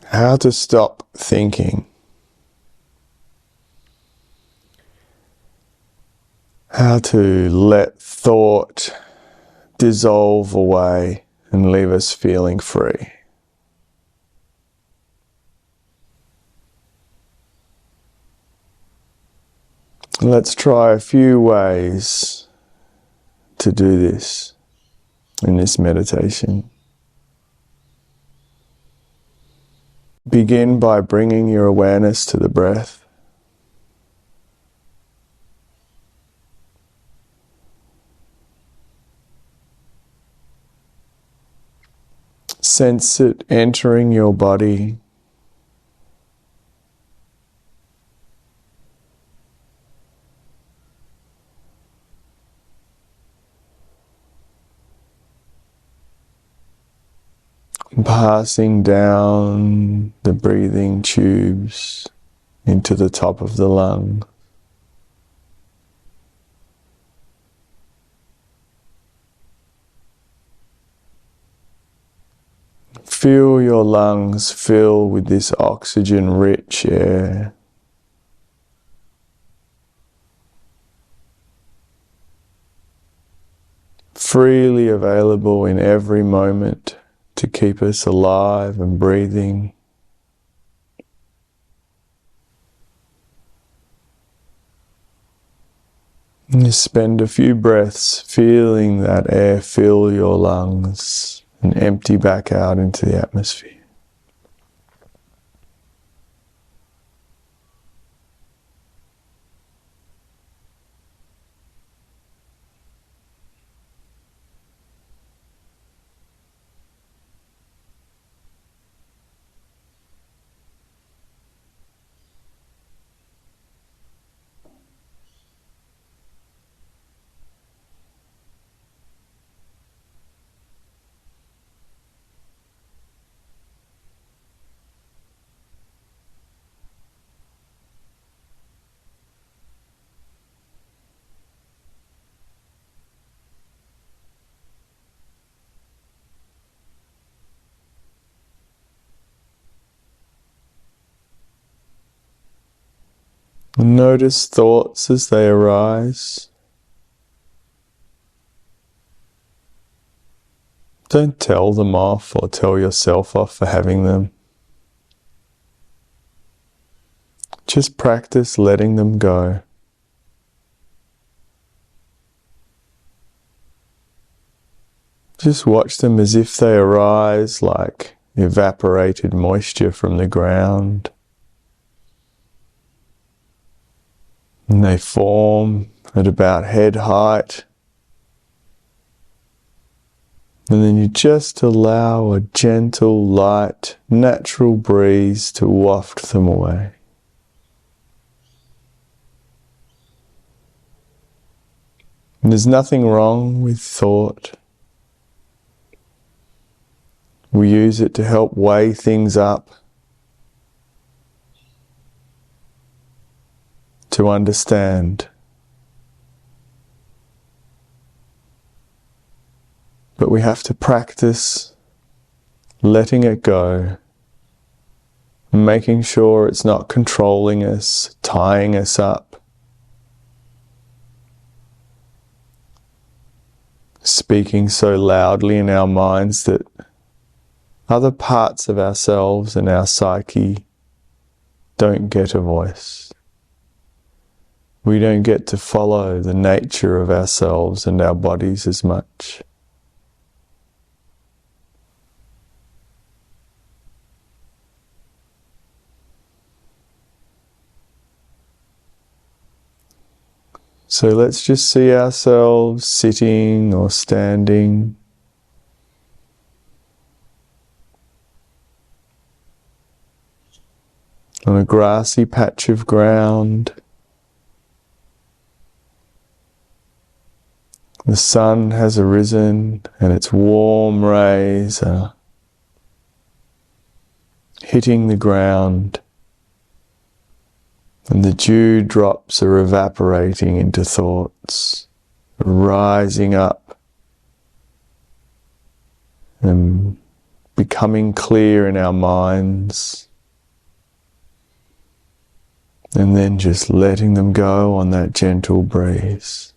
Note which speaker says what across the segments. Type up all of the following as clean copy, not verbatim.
Speaker 1: How to stop thinking. How to let thought dissolve away and leave us feeling free. Let's try a few ways to do this in this meditation. Begin by bringing your awareness to the breath. Sense it entering your body. Passing down the breathing tubes into the top of the lung. Feel your lungs fill with this oxygen-rich air. Freely available in every moment to keep us alive and breathing. And just spend a few breaths feeling that air fill your lungs and empty back out into the atmosphere. Notice thoughts as they arise. Don't tell them off or tell yourself off for having them. Just practice letting them go. Just watch them as if they arise like evaporated moisture from the ground. And they form at about head height. And then you just allow a gentle, light, natural breeze to waft them away. And there's nothing wrong with thought. We use it to help weigh things up, to understand. But we have to practice letting it go, making sure it's not controlling us, tying us up, speaking so loudly in our minds that other parts of ourselves and our psyche don't get a voice. We don't get to follow the nature of ourselves and our bodies as much. So let's just see ourselves sitting or standing. On a grassy patch of ground. The sun has arisen and its warm rays are hitting the ground. And the dew drops are evaporating into thoughts, rising up and becoming clear in our minds, and then just letting them go on that gentle breeze.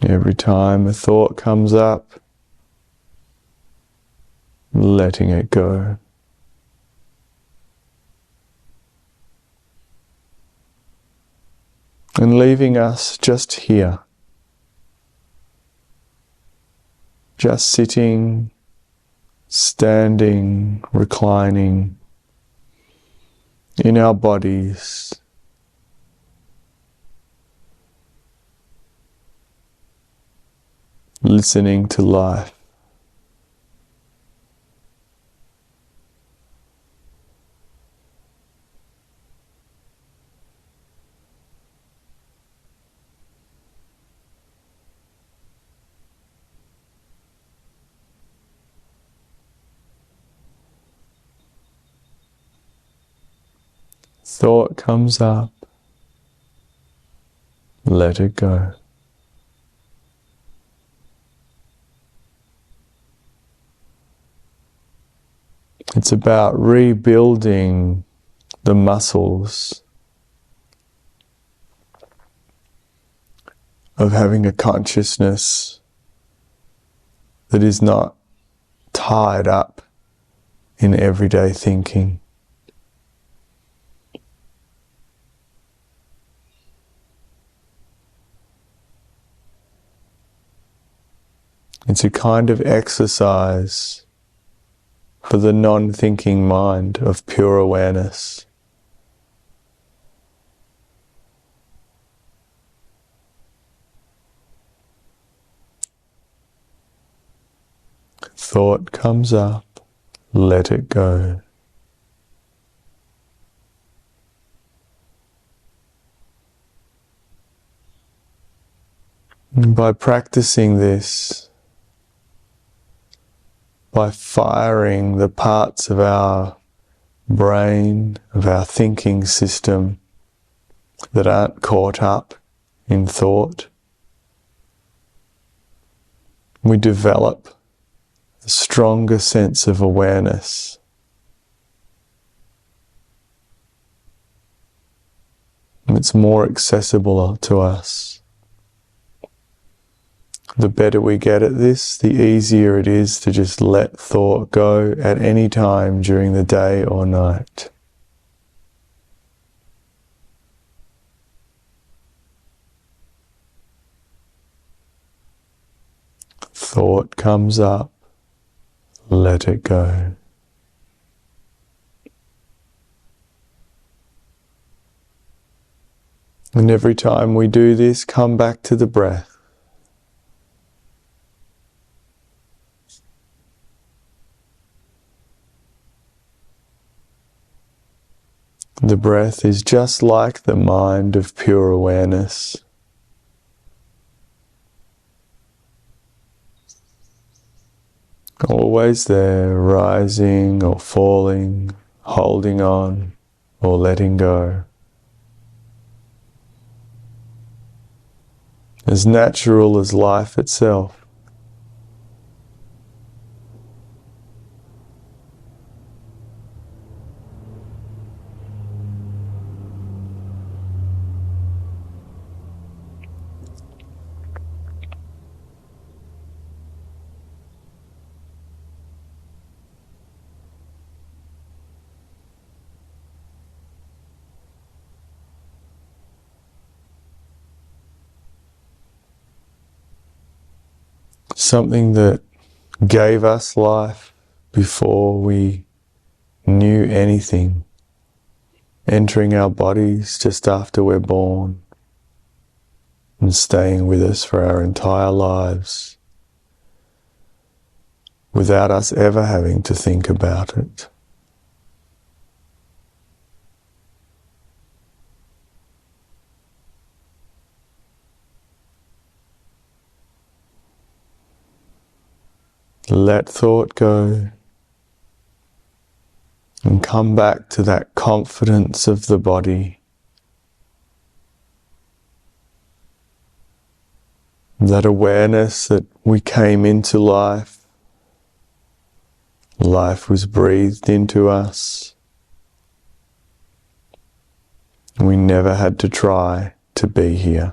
Speaker 1: Every time a thought comes up, letting it go. And leaving us just here. Just sitting, standing, reclining in our bodies. Listening to life. Thought comes up, let it go. It's about rebuilding the muscles of having a consciousness that is not tied up in everyday thinking. It's a kind of exercise for the non-thinking mind of pure awareness. Thought comes up, let it go. And by practicing this, by firing the parts of our brain, of our thinking system that aren't caught up in thought, we develop a stronger sense of awareness. And it's more accessible to us. The better we get at this, the easier it is to just let thought go at any time during the day or night. Thought comes up, let it go. And every time we do this, come back to the breath. The breath is just like the mind of pure awareness. Always there, rising or falling, holding on or letting go. As natural as life itself. Something that gave us life before we knew anything, entering our bodies just after we're born and staying with us for our entire lives without us ever having to think about it. Let thought go and come back to that confidence of the body, That awareness that we came into life, life was breathed into us. We never had to try to be here.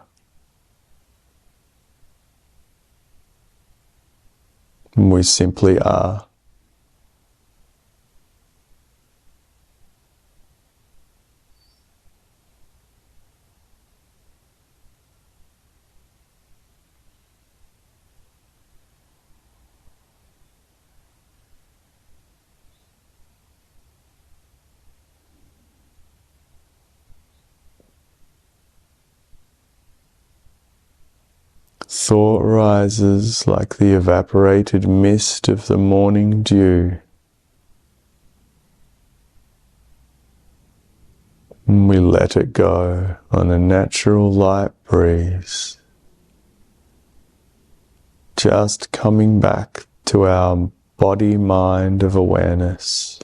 Speaker 1: We simply are. Thought rises like the evaporated mist of the morning dew. And we let it go on a natural light breeze. Just coming back to our body-mind of awareness.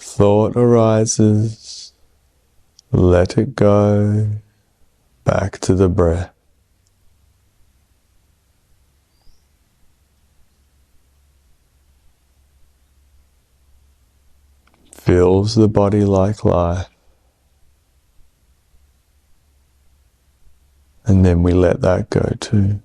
Speaker 1: Thought arises, let it go, back to the breath. Fills the body like life. And then we let that go too.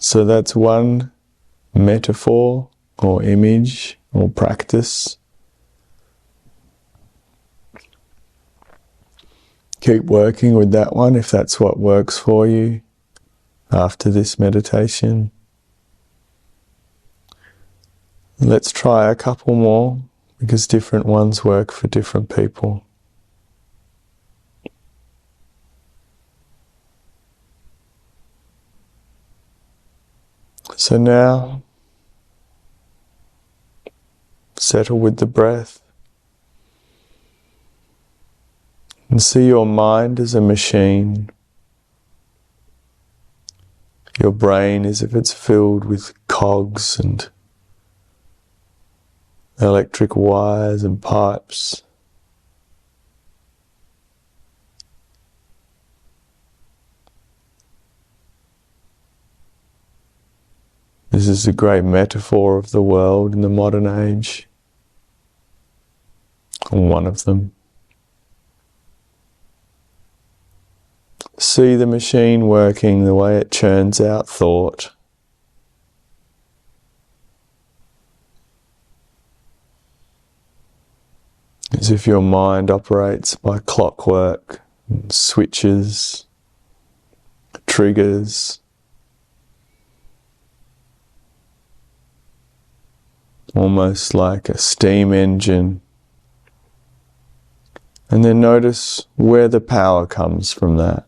Speaker 1: So that's one metaphor or image or practice. Keep working with that one if that's what works for you after this meditation. Let's try a couple more because different ones work for different people. So now, settle with the breath and see your mind as a machine. Your brain as if it's filled with cogs and electric wires and pipes. This is a great metaphor of the world in the modern age. One of them. See the machine working the way it churns out thought. As if your mind operates by clockwork, switches, triggers. Almost like a steam engine. And then notice where the power comes from that.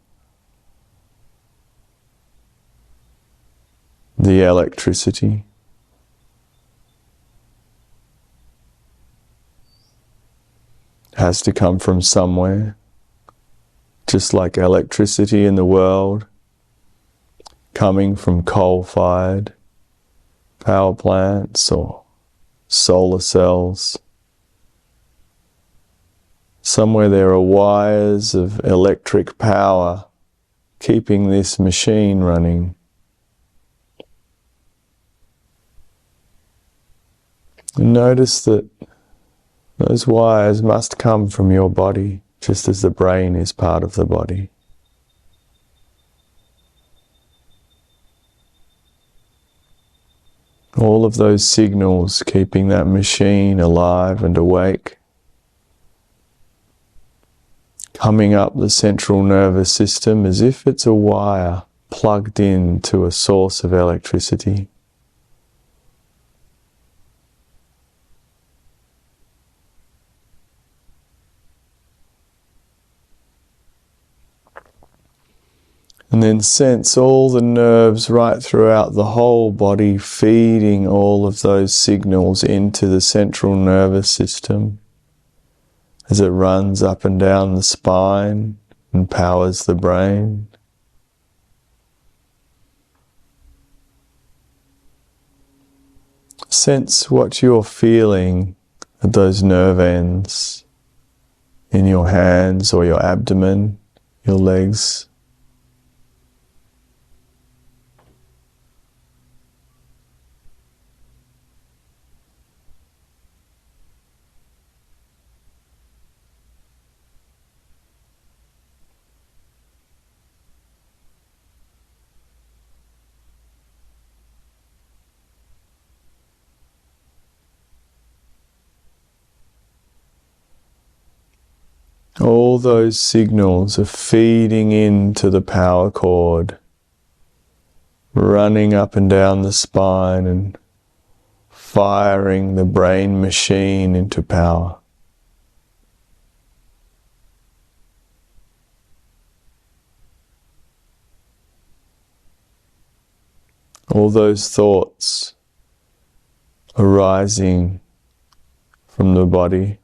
Speaker 1: The electricity. Has to come from somewhere. Just like electricity in the world coming from coal-fired power plants or solar cells. Somewhere there are wires of electric power keeping this machine running. And notice that those wires must come from your body. just as the brain is part of the body. All of those signals keeping that machine alive and awake, coming up the central nervous system as if it's a wire plugged in to a source of electricity. And then sense all the nerves right throughout the whole body, feeding all of those signals into the central nervous system as it runs up and down the spine and powers the brain. Sense what you're feeling at those nerve ends in your hands or your abdomen, your legs. All those signals are feeding into the power cord, running up and down the spine and firing the brain machine into power. All those thoughts arising from the body,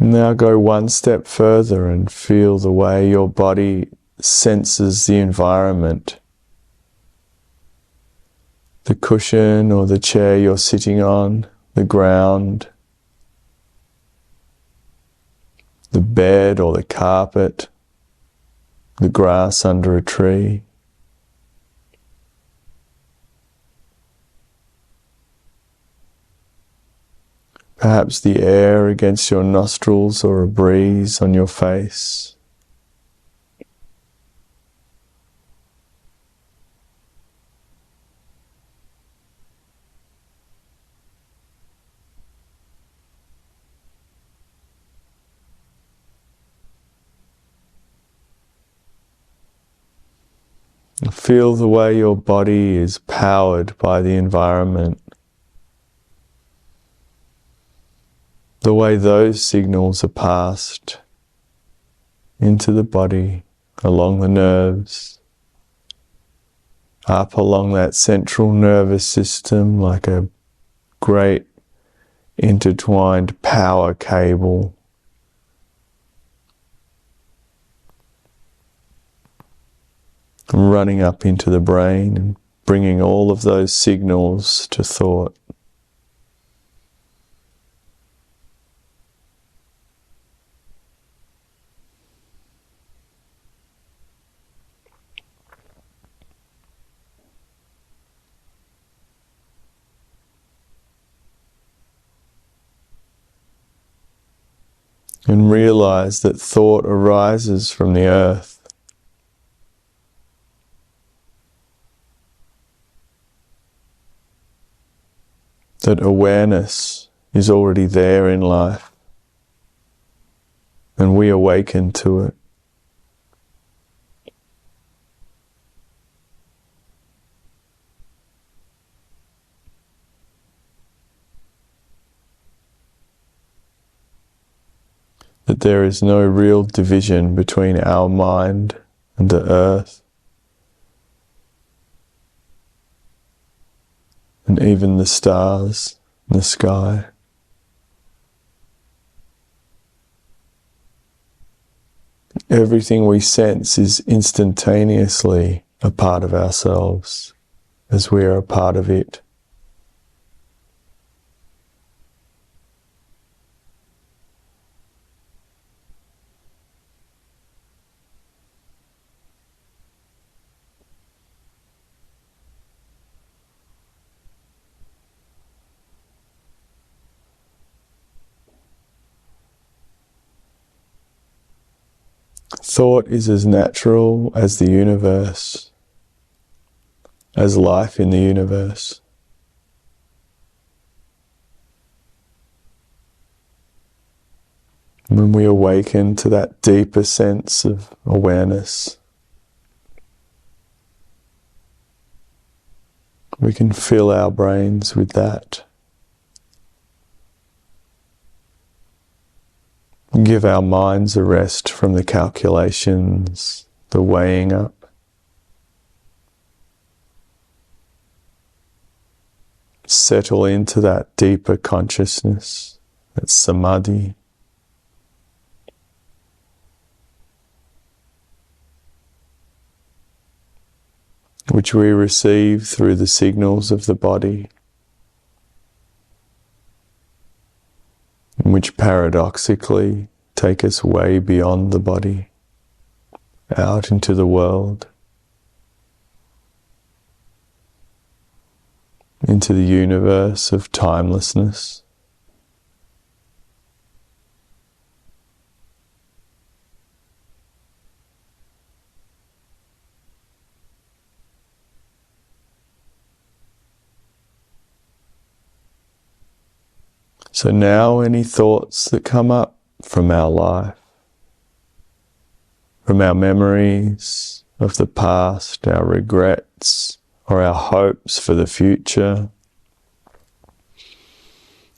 Speaker 1: now go one step further and feel the way your body senses the environment. The cushion or the chair you're sitting on, the ground, the bed or the carpet, the grass under a tree. Perhaps the air against your nostrils or a breeze on your face. Feel the way your body is powered by the environment. The way those signals are passed into the body, along the nerves, up along that central nervous system like a great intertwined power cable. Running up into the brain and bringing all of those signals to thought. And realize that thought arises from the earth. That awareness is already there in life, and we awaken to it. That there is no real division between our mind and the earth, and even the stars in the sky. Everything we sense is instantaneously a part of ourselves, as we are a part of it. Thought is as natural as the universe, as life in the universe. When we awaken to that deeper sense of awareness, we can fill our brains with that. Give our minds a rest from the calculations, the weighing up. Settle into that deeper consciousness, that samadhi. Which we receive through the signals of the body, which paradoxically take us way beyond the body, out into the world, into the universe of timelessness. So now any thoughts that come up from our life, from our memories of the past, our regrets, or our hopes for the future,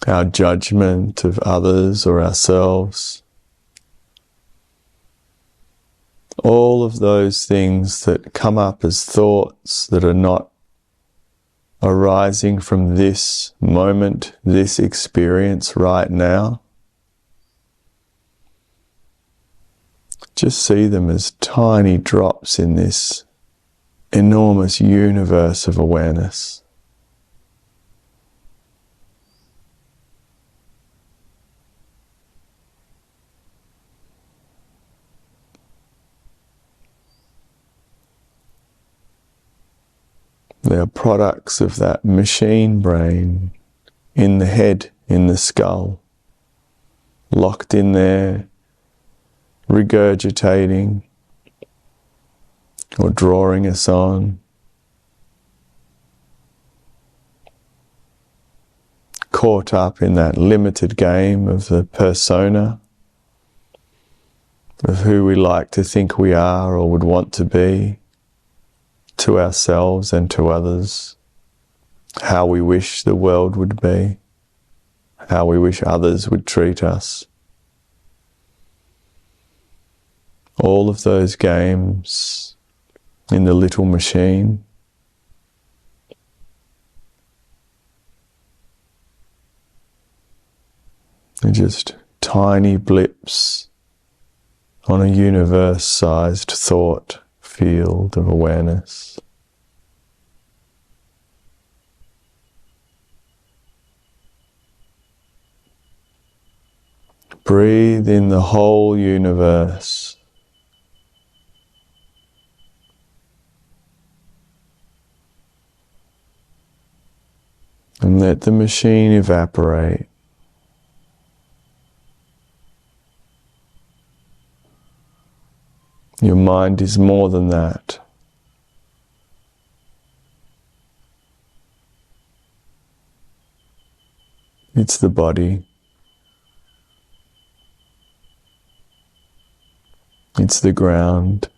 Speaker 1: our judgment of others or ourselves, all of those things that come up as thoughts that are not arising from this moment, this experience right now, just see them as tiny drops in this enormous universe of awareness. They are products of that machine brain in the head, in the skull, locked in there, regurgitating or drawing us on. Caught up in that limited game of the persona, of who we like to think we are or would want to be, to ourselves and to others, how we wish the world would be, how we wish others would treat us. All of those games in the little machine. They're just tiny blips on a universe-sized thought field of awareness. Breathe in the whole universe. And let the machine evaporate. Your mind is more than that. It's the body. It's the ground.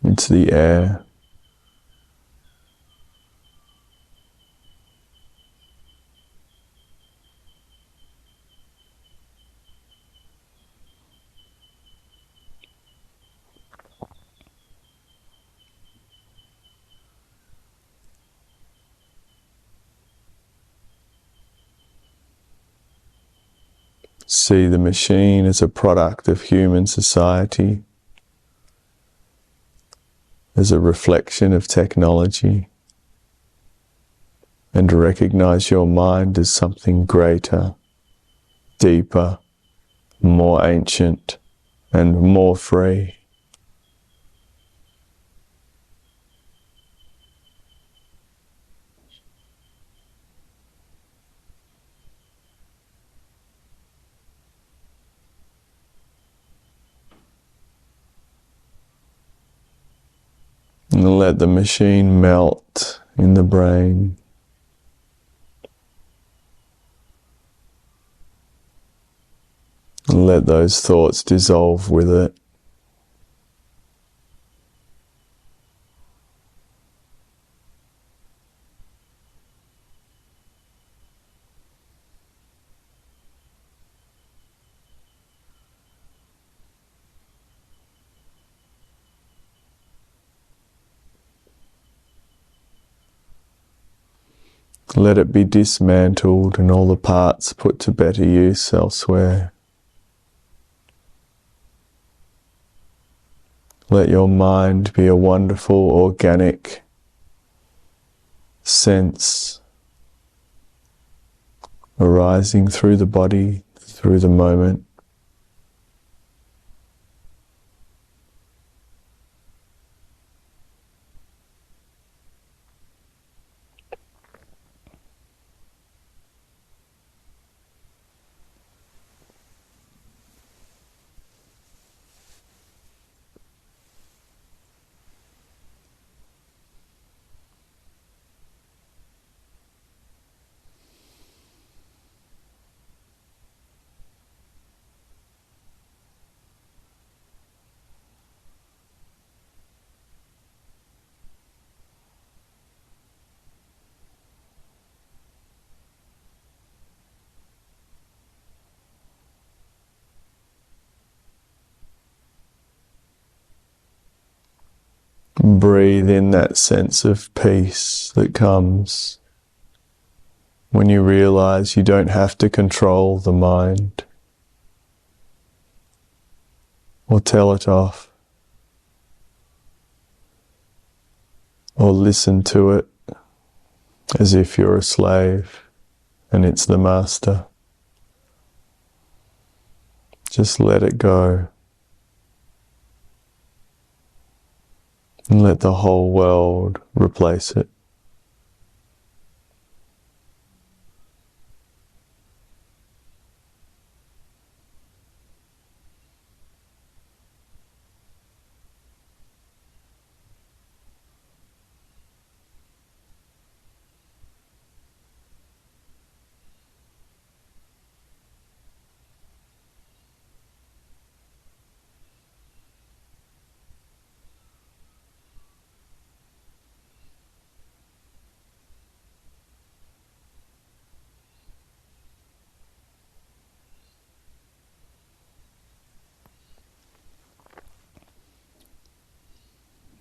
Speaker 1: It's the air. See the machine as a product of human society, as a reflection of technology, and recognize your mind as something greater, deeper, more ancient, and more free. And let the machine melt in the brain. And let those thoughts dissolve with it. Let it be dismantled and all the parts put to better use elsewhere. Let your mind be a wonderful, organic sense arising through the body, through the moment. Breathe in that sense of peace that comes when you realize you don't have to control the mind or tell it off or listen to it as if you're a slave and it's the master. Just let it go. And let the whole world replace it.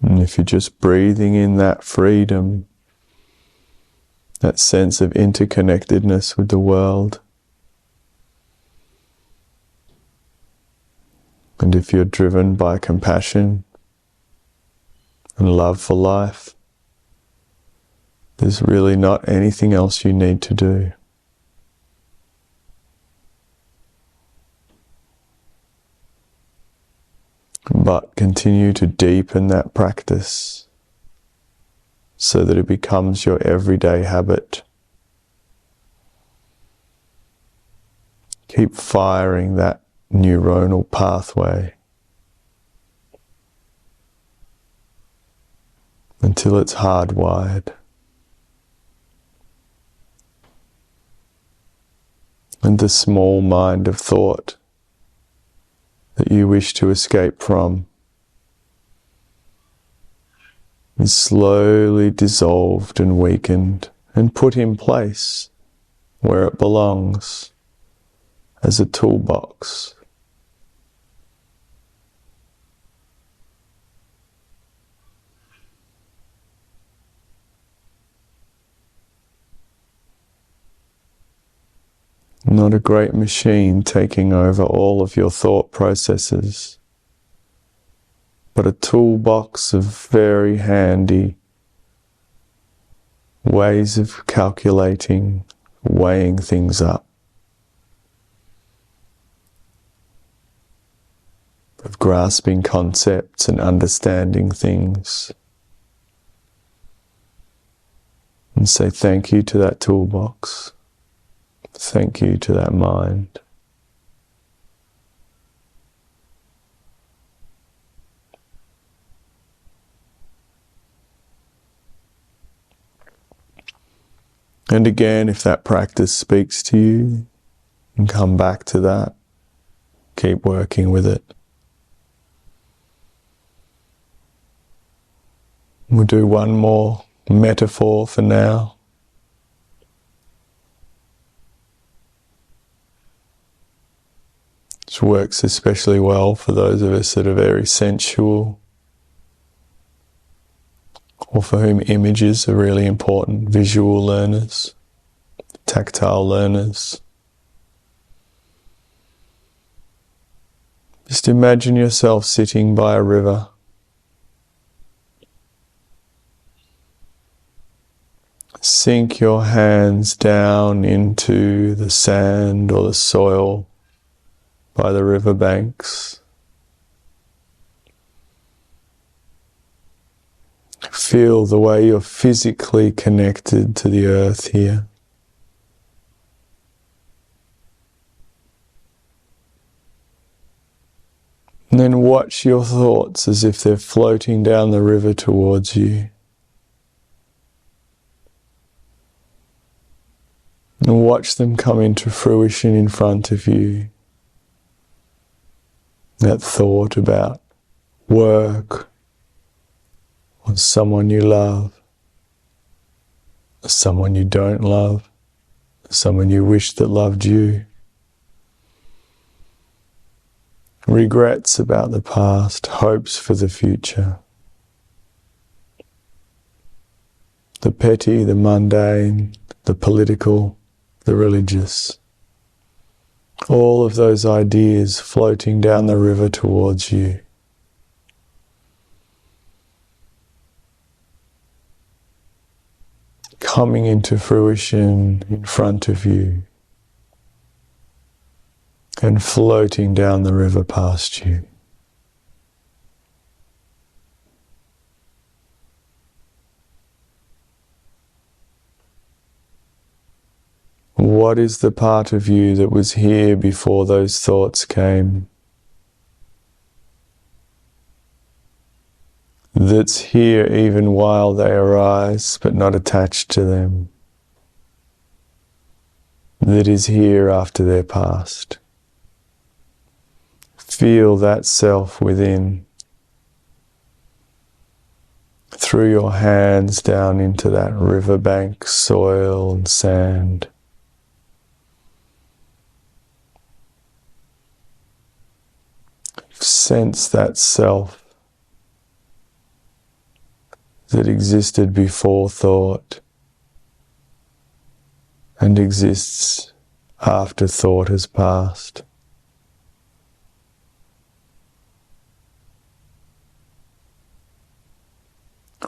Speaker 1: And if you're just breathing in that freedom, that sense of interconnectedness with the world, and if you're driven by compassion and love for life, there's really not anything else you need to do. But continue to deepen that practice so that it becomes your everyday habit. Keep firing that neuronal pathway until it's hardwired. And the small mind of thought that you wish to escape from is slowly dissolved and weakened and put in place where it belongs as a toolbox. Not a great machine taking over all of your thought processes, but a toolbox of very handy ways of calculating, weighing things up, of grasping concepts and understanding things. And say thank you to that toolbox. Thank you to that mind. And again, if that practice speaks to you, you can come back to that. Keep working with it. We'll do one more metaphor for now. Which works especially well for those of us that are very sensual, or for whom images are really important, visual learners, tactile learners. Just imagine yourself sitting by a river. Sink your hands down into the sand or the soil by the river banks. Feel the way you're physically connected to the earth here. And then watch your thoughts as if they're floating down the river towards you. And watch them come into fruition in front of you. That thought about work, or someone you love, or someone you don't love, or someone you wish that loved you. Regrets about the past, hopes for the future. The petty, the mundane, the political, the religious. All of those ideas floating down the river towards you. Coming into fruition in front of you. And floating down the river past you. What is the part of you that was here before those thoughts came? That's here even while they arise, but not attached to them. That is here after they're past. Feel that self within. Through your hands down into that riverbank, soil and sand. Sense that self that existed before thought and exists after thought has passed.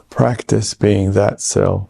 Speaker 1: Practice being that self.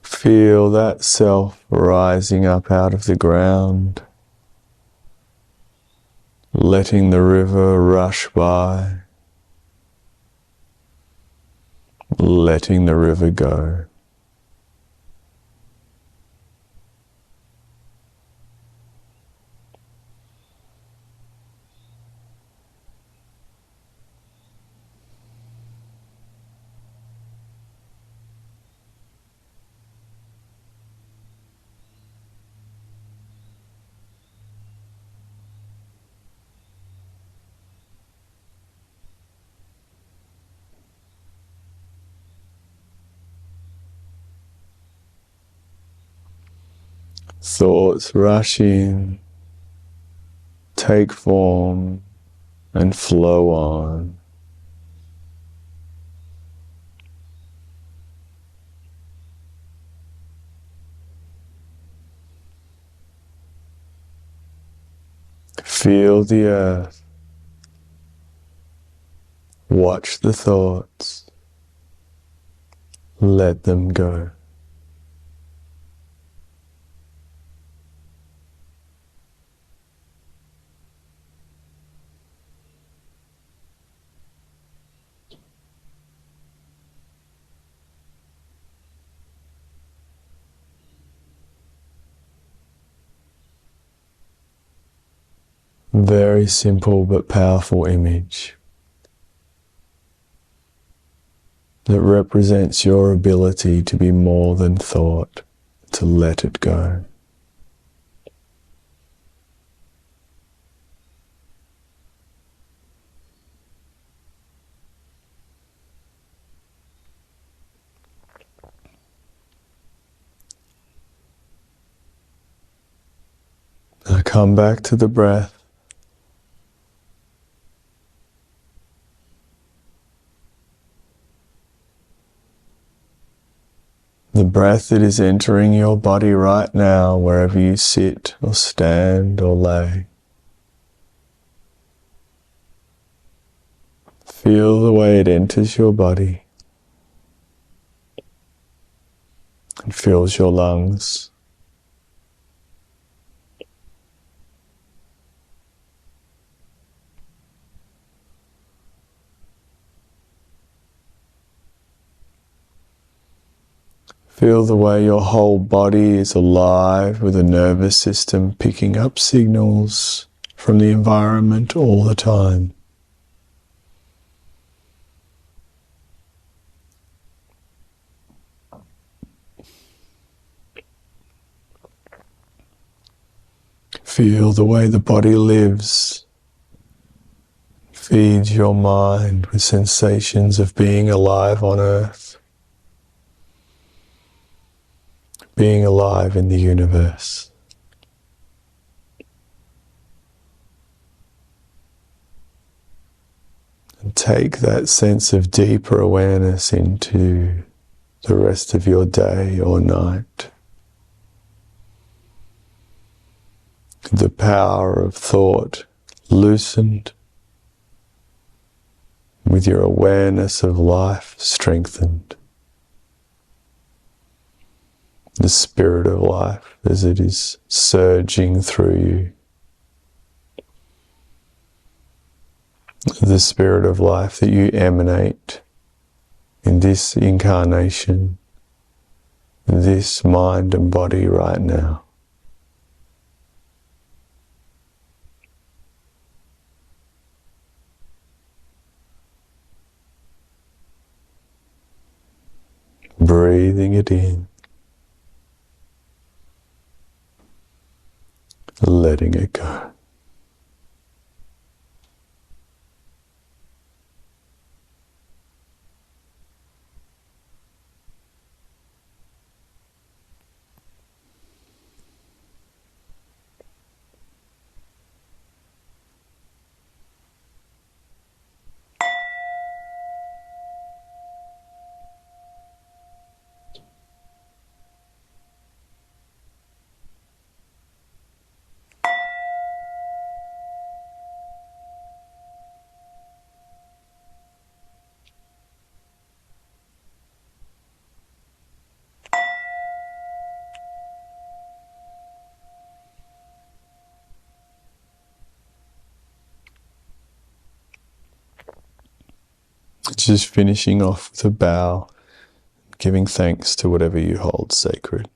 Speaker 1: Feel that self rising up out of the ground, letting the river rush by, letting the river go. Thoughts rush in, take form, and flow on. Feel the earth. Watch the thoughts. Let them go. Very simple but powerful image that represents your ability to be more than thought, to let it go. Now come back to the breath. The breath that is entering your body right now, wherever you sit or stand or lay. Feel the way it enters your body and fills your lungs. Feel the way your whole body is alive with a nervous system picking up signals from the environment all the time. Feel the way the body lives, feeds your mind with sensations of being alive on earth, being alive in the universe. And take that sense of deeper awareness into the rest of your day or night. The power of thought loosened, with your awareness of life strengthened. The spirit of life as it is surging through you. The spirit of life that you emanate in this incarnation, this mind and body right now. Breathing it in, letting it go. Just finishing off with a bow, giving thanks to whatever you hold sacred.